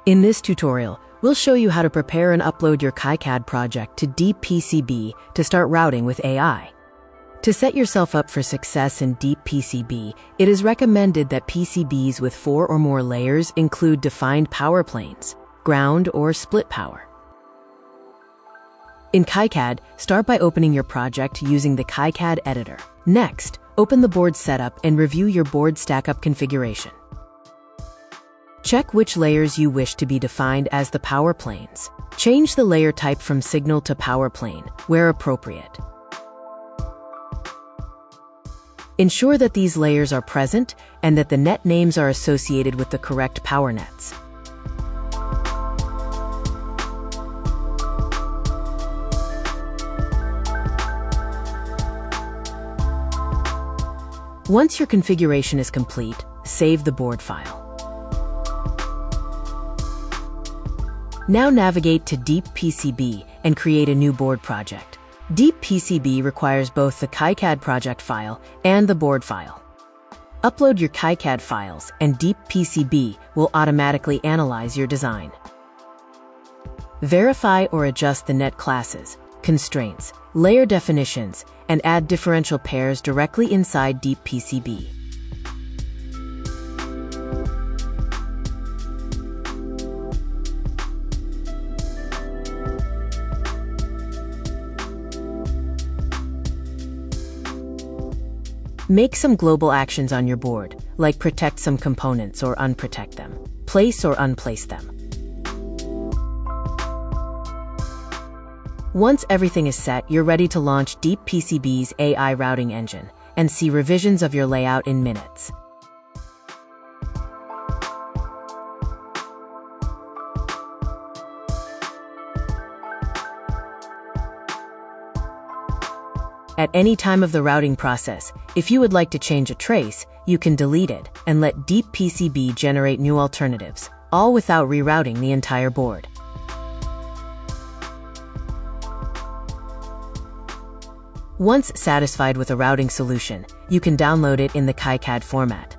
In this tutorial, we'll show you how to prepare and upload your KiCad project to DeepPCB to start routing with AI. To set yourself up for success in DeepPCB, it is recommended that PCBs with 4 or more layers include defined power planes, ground or split power. In KiCad, start by opening your project using the KiCad editor. Next, open the board setup and review your board stackup configuration. Check which layers you wish to be defined as the power planes. Change the layer type from signal to power plane, where appropriate. Ensure that these layers are present and that the net names are associated with the correct power nets. Once your configuration is complete, save the board file. Now navigate to DeepPCB and create a new board project. DeepPCB requires both the KiCad project file and the board file. Upload your KiCad files and DeepPCB will automatically analyze your design. Verify or adjust the net classes, constraints, layer definitions, and add differential pairs directly inside DeepPCB. Make some global actions on your board, like protect some components or unprotect them, place or unplace them. Once everything is set, you're ready to launch DeepPCB's AI routing engine and see revisions of your layout in minutes. At any time of the routing process, if you would like to change a trace, you can delete it and let DeepPCB generate new alternatives, all without rerouting the entire board. Once satisfied with a routing solution, you can download it in the KiCad format.